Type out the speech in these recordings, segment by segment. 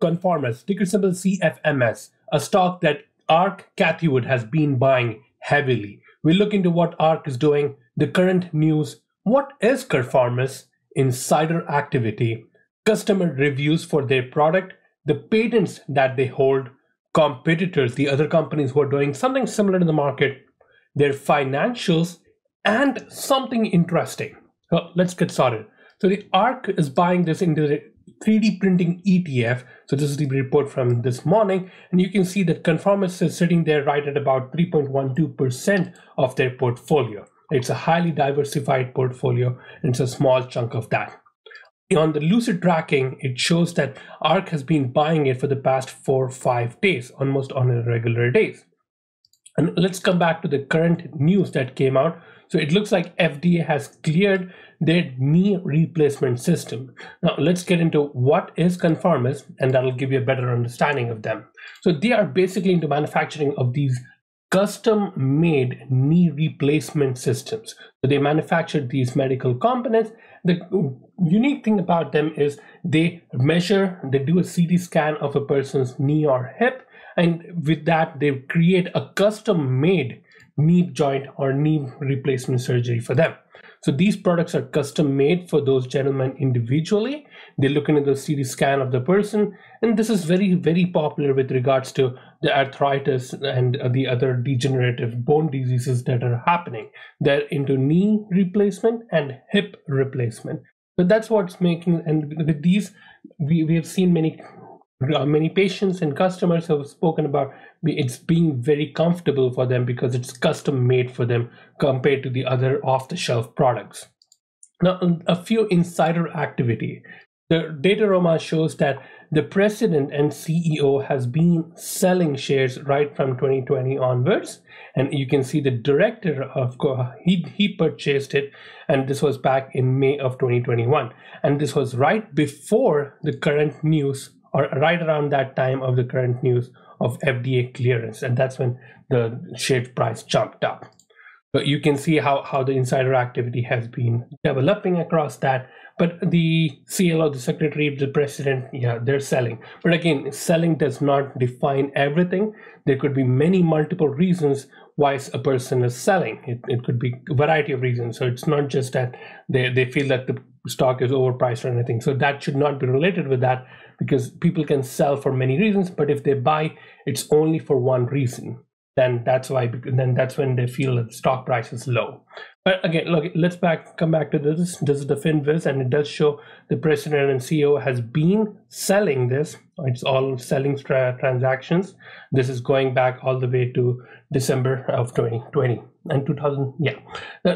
Conformis, ticker symbol CFMS, a stock that Cathie Wood has been buying heavily. We look into what ARC is doing, the current news, what is Conformis, insider activity, customer reviews for their product, the patents that they hold, competitors, the other companies who are doing something similar in the market, their financials, and something interesting. So let's get started. So the ARC is buying this into the 3D printing ETF. So this is the report from this morning, and you can see that Conformis is sitting there right at about 3.12% of their portfolio. It's a highly diversified portfolio, and it's a small chunk of that. On the lucid tracking, it shows that ARC has been buying it for the past 4 or 5 days, almost on a regular days. And let's come back to the current news that came out. So it looks like FDA has cleared their knee replacement system. Now let's get into what is Conformis, and that'll give you a better understanding of them. So they are basically into manufacturing of these custom-made knee replacement systems. So they manufacture these medical components. The unique thing about them is they do a CT scan of a person's knee or hip, and with that they create a custom-made knee joint or knee replacement surgery for them. So these products are custom made for those gentlemen individually. They look into the CT scan of the person, and this is very, very popular with regards to the arthritis and the other degenerative bone diseases that are happening. They're into knee replacement and hip replacement. So that's what's making, and with these, we have seen many patients and customers have spoken about it's being very comfortable for them because it's custom made for them compared to the other off-the-shelf products. Now, a few insider activity. The Dataroma shows that the president and CEO has been selling shares right from 2020 onwards, and you can see the director of he purchased it, and this was back in May of 2021, and this was right before the current news, or right around that time of the current news of FDA clearance, and that's when the share price jumped up. So you can see how the insider activity has been developing across that. But the CLO, the secretary, the president, yeah, they're selling. But again, selling does not define everything. There could be multiple reasons why a person is selling. It could be a variety of reasons. So it's not just that they feel that the stock is overpriced or anything. So that should not be related with that, because people can sell for many reasons, but if they buy, it's only for one reason. Then that's when they feel that the stock price is low. But again, look, let's come back to this. This is the FinViz, and it does show the president and CEO has been selling this. It's all selling transactions. This is going back all the way to December of 2020 and 2000. Yeah.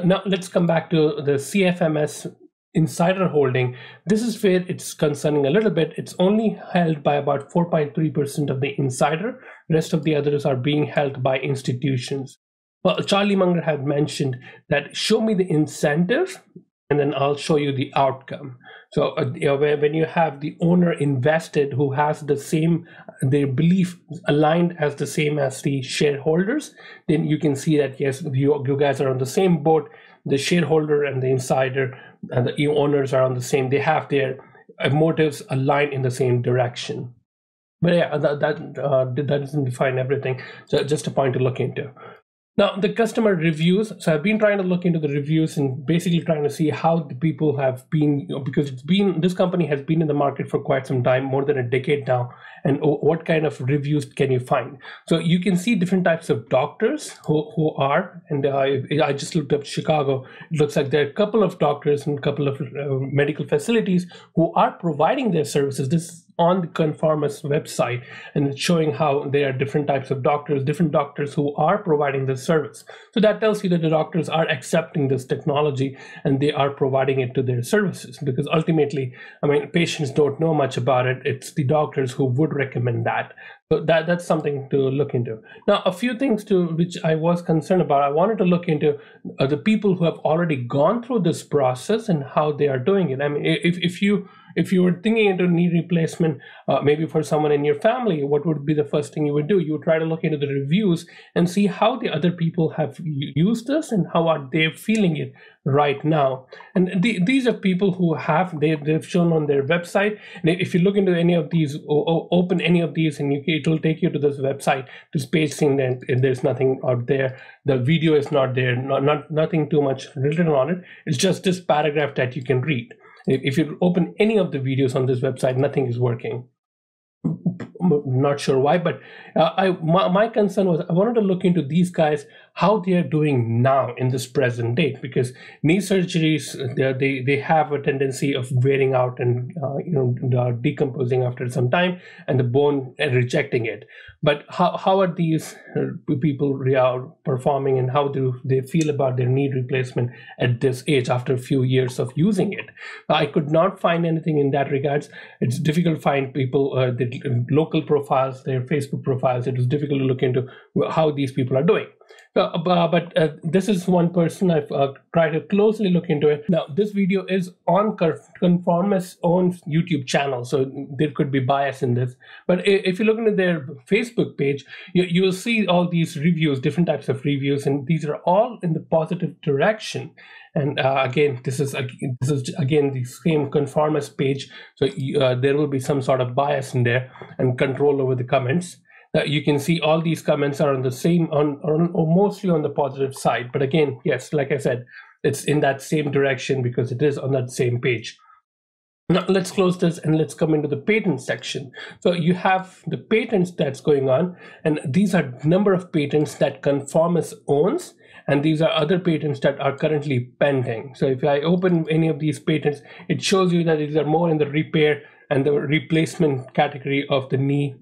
Now let's come back to the CFMS insider holding. This is where it's concerning a little bit. It's only held by about 4.3% of the insider. Rest of the others are being held by institutions. Well, Charlie Munger had mentioned that show me the incentive and then I'll show you the outcome. So when you have the owner invested who has the same, their belief aligned as the same as the shareholders, then you can see that yes, you guys are on the same boat. The shareholder and the insider and the owners are on the same. They have their motives aligned in the same direction. But yeah, that doesn't define everything. So just a point to look into. Now, the customer reviews. So I've been trying to look into the reviews and basically trying to see how the people have been, because this company has been in the market for quite some time, more than a decade now. And what kind of reviews can you find? So you can see different types of doctors who are, and I just looked up Chicago. It looks like there are a couple of doctors and a couple of medical facilities who are providing their services. This on the Conformis website, and it's showing how there are different types of different doctors who are providing this service. So that tells you that the doctors are accepting this technology and they are providing it to their services, because ultimately, I mean, patients don't know much about it. It's the doctors who would recommend that. So that's something to look into. Now, a few things which I was concerned about. I wanted to look into the people who have already gone through this process and how they are doing it. I mean, if if you were thinking into knee replacement, maybe for someone in your family, what would be the first thing you would do? You would try to look into the reviews and see how the other people have used this and how are they feeling it right now. And these are people who have, they've shown on their website. And if you look into any of these, or open any of these, and it will take you to this website, this page, seeing that there's nothing out there. The video is not there, nothing too much written on it. It's just this paragraph that you can read. If you open any of the videos on this website, nothing is working. Not sure why, but my concern was I wanted to look into these guys, how they are doing now in this present date, because knee surgeries, they have a tendency of wearing out and decomposing after some time, and the bone rejecting it. But how are these people performing, and how do they feel about their knee replacement at this age after a few years of using it? I could not find anything in that regards. It's difficult to find people, the local profiles, their Facebook profiles. It was difficult to look into how these people are doing. But this is one person I've tried to closely look into it. Now, this video is on Conformis' own YouTube channel, so there could be bias in this. But if you look into their Facebook page, you will see all these reviews, different types of reviews, and these are all in the positive direction. And again, this is again the same Conformis page, so there will be some sort of bias in there and control over the comments. You can see all these comments are on the same, or mostly on the positive side. But again, yes, like I said, it's in that same direction because it is on that same page. Now let's close this and let's come into the patent section. So you have the patents that's going on, and these are number of patents that Conformis owns, and these are other patents that are currently pending. So if I open any of these patents, it shows you that these are more in the repair and the replacement category of the knee.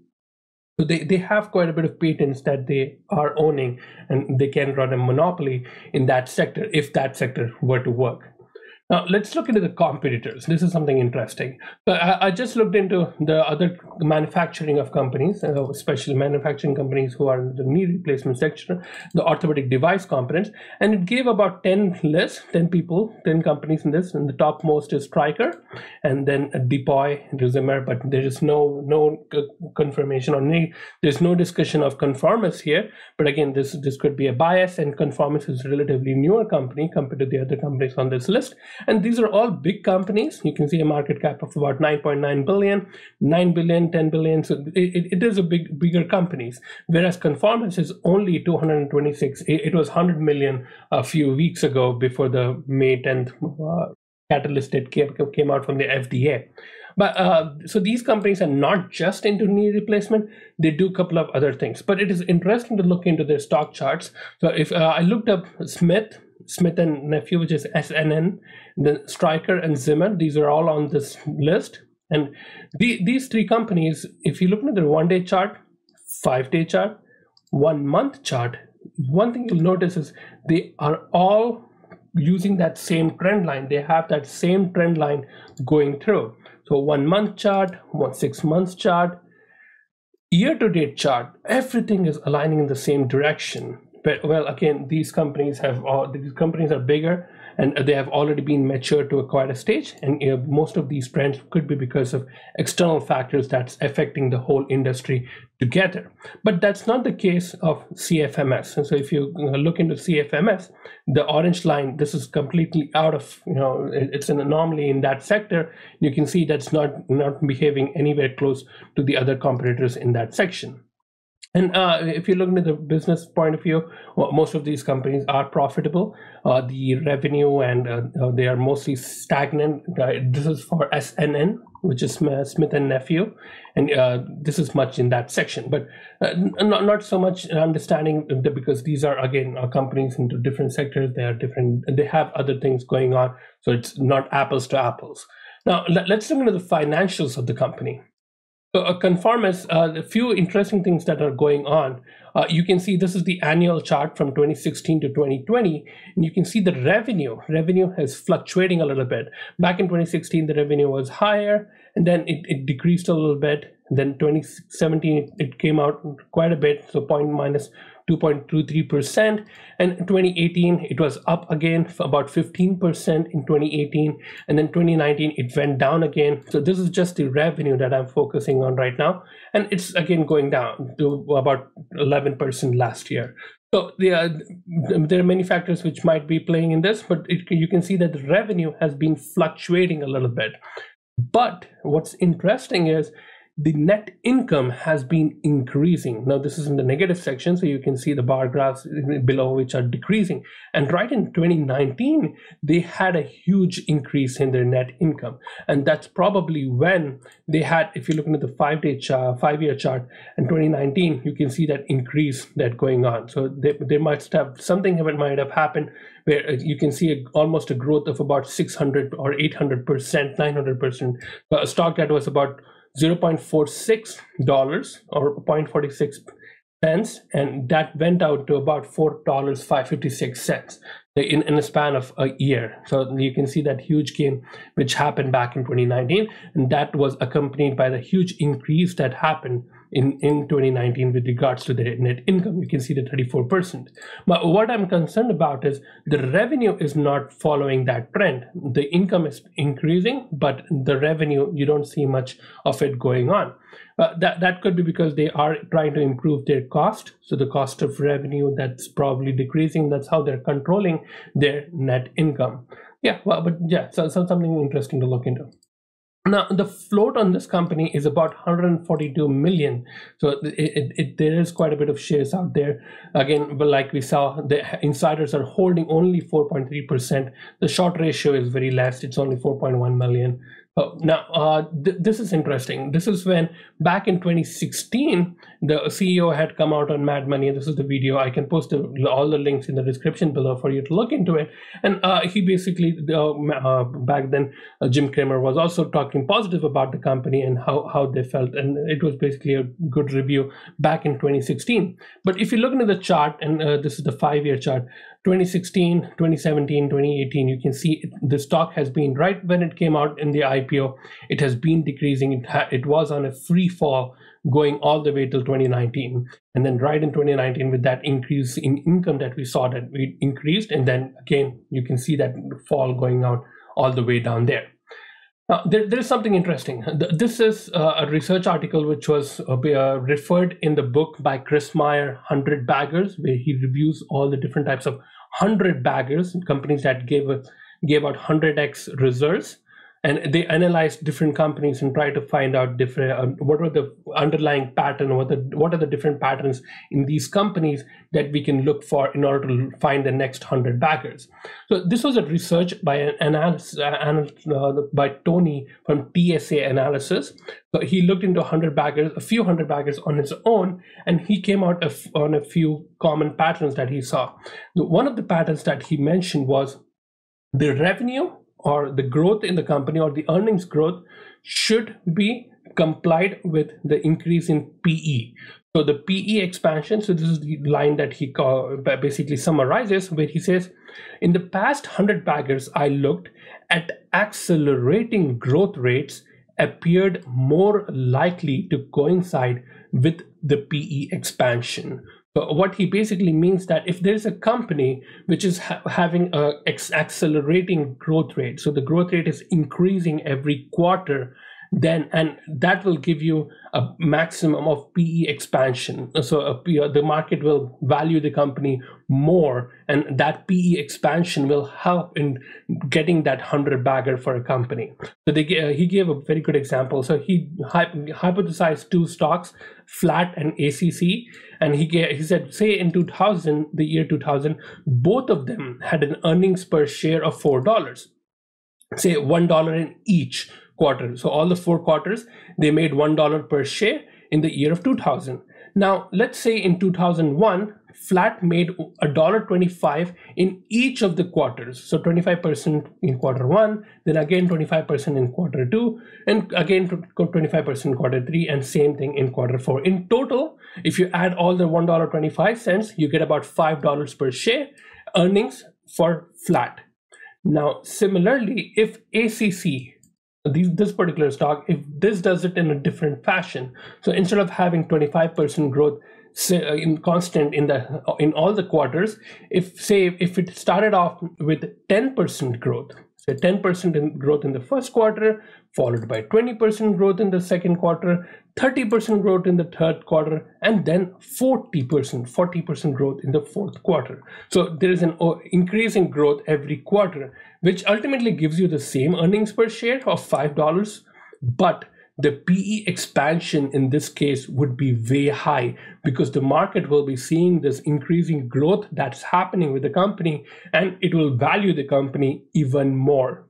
So they have quite a bit of patents that they are owning, and they can run a monopoly in that sector if that sector were to work. Now, let's look into the competitors. This is something interesting. So I just looked into the other manufacturing of companies, especially manufacturing companies who are in the knee replacement sector, the orthopedic device components, and it gave about 10 lists, 10 people, 10 companies in this. And the topmost is Stryker, and then DePoy, Zimmer, but there is no confirmation on any, there's no discussion of Conformis here. But again, this could be a bias, and Conformis is a relatively newer company compared to the other companies on this list. And these are all big companies. You can see a market cap of about 9.9 billion, 9 billion, 10 billion. So it is a bigger companies. Whereas Conformis is only 226. It was 100 million a few weeks ago before the May 10th catalyst that came out from the FDA. But so these companies are not just into knee replacement. They do a couple of other things. But it is interesting to look into their stock charts. So if I looked up Smith and Nephew, which is SNN, then Stryker and Zimmer, these are all on this list. And these three companies, if you look at their 1-day chart, 5-day chart, 1-month chart, one thing you'll notice is they are all using that same trend line. They have that same trend line going through. So 1-month chart, 6 months chart, year-to-date chart, everything is aligning in the same direction. But well, again, these companies are bigger, and they have already been matured to quite a stage. And most of these trends could be because of external factors that's affecting the whole industry together. But that's not the case of CFMS. And so if you look into CFMS, the orange line, this is completely out of, it's an anomaly in that sector. You can see that's not behaving anywhere close to the other competitors in that section. And if you look into the business point of view, most of these companies are profitable. The revenue and they are mostly stagnant. This is for SNN, which is Smith and Nephew, and this is much in that section. But not so much understanding because these are again companies into different sectors. They are different. They have other things going on, so it's not apples to apples. Now let's look into the financials of the company. So Conformis, a few interesting things that are going on. You can see this is the annual chart from 2016 to 2020, and you can see the revenue. Revenue is fluctuating a little bit. Back in 2016, the revenue was higher, and then it decreased a little bit. Then 2017, it came out quite a bit, so minus 2.23%, and in 2018 it was up again for about 15% in 2018, and then 2019 it went down again. So this is just the revenue that I'm focusing on right now, and it's again going down to about 11% last year. So there are many factors which might be playing in this, but you can see that the revenue has been fluctuating a little bit. But what's interesting is the net income has been increasing. Now this is in the negative section, so you can see the bar graphs below which are decreasing. And right in 2019, they had a huge increase in their net income. And that's probably when they had, if you're looking at the 5-year chart, in 2019, you can see that increase that going on. So they might have, something might have happened where you can see almost a growth of about 600 or 800%, 900%. A stock that was about $0.46 or 0.46 cents, and that went out to about $4.56 in a span of a year. So you can see that huge gain which happened back in 2019, and that was accompanied by the huge increase that happened in 2019 with regards to the net income. You can see the 34%. But what I'm concerned about is the revenue is not following that trend. The income is increasing, but the revenue, you don't see much of it going on. That could be because they are trying to improve their cost. So the cost of revenue, that's probably decreasing. That's how they're controlling their net income. Yeah, well, but yeah, so something interesting to look into. Now, the float on this company is about 142 million. So there is quite a bit of shares out there. Again, but like we saw, the insiders are holding only 4.3%. The short ratio is very less. It's only 4.1 million. Now, this is interesting. This is when back in 2016, the CEO had come out on Mad Money. This is the video. I can post all the links in the description below for you to look into it. And he basically, back then, Jim Cramer was also talking positive about the company and how they felt. And it was basically a good review back in 2016. But if you look into the chart, and this is the 5-year chart, 2016, 2017, 2018, you can see the stock has been, right when it came out in the IPO, it has been decreasing. It was on a free fall going all the way till 2019. And then right in 2019, with that increase in income that we saw, that we increased. And then again, you can see that fall going out all the way down there. Now, there is something interesting. This is a research article which was referred in the book by Chris Meyer, 100 Baggers, where he reviews all the different types of 100 baggers, companies that gave out 100x reserves. And they analyzed different companies and tried to find out different what were the underlying pattern, what are the different patterns in these companies that we can look for in order to find the next 100 baggers. So this was a research by an analyst by Tony from TSA Analysis. So he looked into 100 baggers, a few hundred baggers on his own, and he came out on a few common patterns that he saw. One of the patterns that he mentioned was the revenue or the growth in the company or the earnings growth should be complied with the increase in PE. So the PE expansion, so this is the line that he basically summarizes, where he says, in the past 100 baggers I looked at, accelerating growth rates appeared more likely to coincide with the PE expansion. So what he basically means that if there's a company which is having a accelerating growth rate, so the growth rate is increasing every quarter, then and that will give you a maximum of PE expansion. So the market will value the company more, and that PE expansion will help in getting that 100 bagger for a company. So he gave a very good example. So he hypothesized two stocks, Flat and ACC, and he said, say in 2000, the year 2000, both of them had an earnings per share of $4. Say $1 in each quarter. So all the 4 quarters, they made $1 per share in the year of 2000. Now, let's say in 2001, Flat made $1.25 in each of the quarters. So 25% in quarter 1, then again 25% in quarter 2, and again 25% in quarter 3, and same thing in quarter 4. In total, if you add all the $1.25, you get about $5 per share earnings for Flat. Now, similarly, if ACC this particular stock, if this does it in a different fashion, so instead of having 25% growth in constant in all the quarters, if it started off with 10% growth, so 10% in growth in the first quarter, followed by 20% growth in the second quarter, 30% growth in the third quarter, and then 40% growth in the fourth quarter. So there is an increasing growth every quarter, which ultimately gives you the same earnings per share of $5, but the PE expansion in this case would be way high, because the market will be seeing this increasing growth that's happening with the company, and it will value the company even more.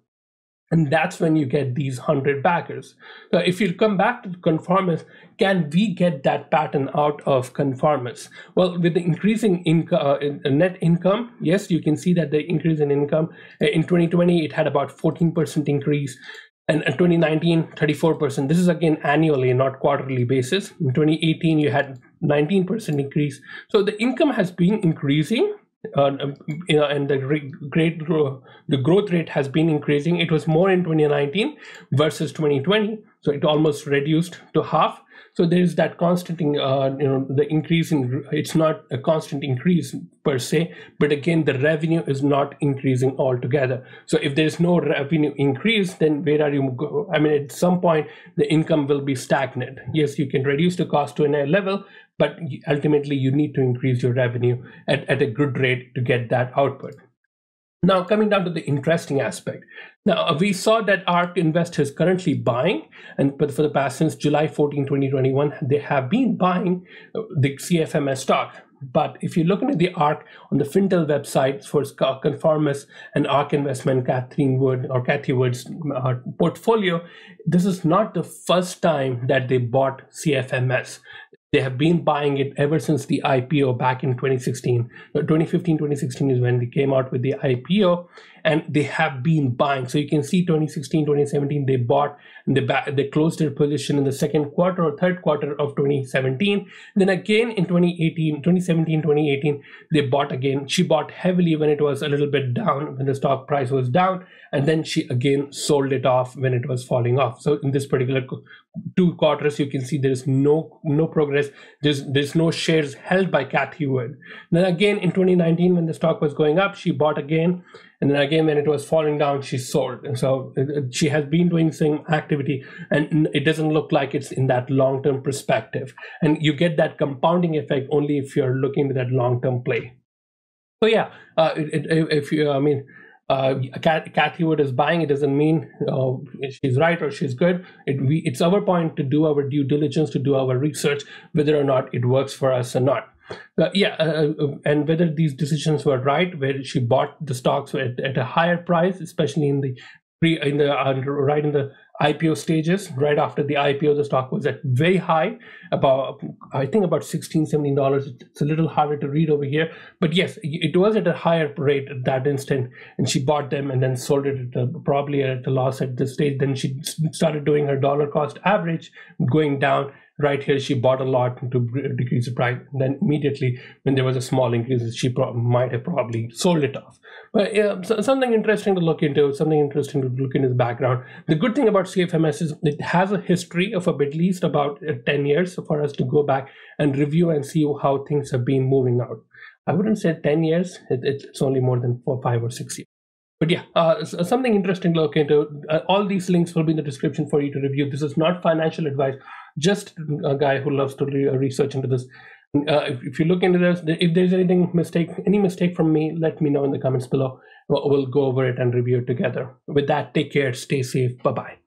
And that's when you get these 100 backers. So if you come back to Conformis, can we get that pattern out of Conformis? Well, with the increasing net income, yes, you can see that the increase in income in 2020, it had about 14% increase. And in 2019, 34%. This is again annually, not quarterly basis. In 2018, you had 19% increase. So the income has been increasing, and the growth rate has been increasing. It was more in 2019 versus 2020, so it almost reduced to half. So there is that constant, the increase in, it's not a constant increase per se, but again, the revenue is not increasing altogether. So if there is no revenue increase, then where are you go? I mean, at some point, the income will be stagnant. Yes, you can reduce the cost to a level, but ultimately you need to increase your revenue at a good rate to get that output. Now, coming down to the interesting aspect. Now, we saw that ARK Invest is currently buying, but for the past, since July 14, 2021, they have been buying the CFMS stock. But if you look into the ARK on the Fintel website for Conformis and ARK Investment, Cathie Wood's portfolio, this is not the first time that they bought CFMS. They have been buying it ever since the IPO back in 2016. 2015, 2016 is when they came out with the IPO, and they have been buying. So you can see 2016, 2017, they bought, and they closed their position in the second quarter or third quarter of 2017. Then again in 2017, 2018, they bought again. She bought heavily when it was a little bit down, when the stock price was down, and then she again sold it off when it was falling off. So in this particular 2 quarters, you can see there's no progress. There's no shares held by Cathie Wood. Then again in 2019, when the stock was going up, she bought again, and then again when it was falling down, she sold. And so she has been doing same activity, and it doesn't look like it's in that long-term perspective. And you get that compounding effect only if you're looking at that long-term play. So yeah, Cathie Wood is buying. It doesn't mean she's right or she's good. It's our point to do our due diligence, to do our research, whether or not it works for us or not. And whether these decisions were right, where she bought the stocks at a higher price, especially in the IPO stages. Right after the IPO, the stock was at very high, about $16, $17. It's a little harder to read over here, but yes, it was at a higher rate at that instant, and she bought them and then sold it probably at a loss at this stage. Then she started doing her dollar cost average going down. Right here, she bought a lot to decrease the price. And then immediately, when there was a small increase, she might have probably sold it off. But something interesting to look into, the background. The good thing about CFMS is it has a history of at least about 10 years for us to go back and review and see how things have been moving out. I wouldn't say 10 years. It's only more than 4, 5, or 6 years. But yeah, something interesting to look into. All these links will be in the description for you to review. This is not financial advice, just a guy who loves to research into this. If you look into this, if there's any mistake from me, let me know in the comments below. We'll go over it and review it together. With that, take care, stay safe, bye-bye.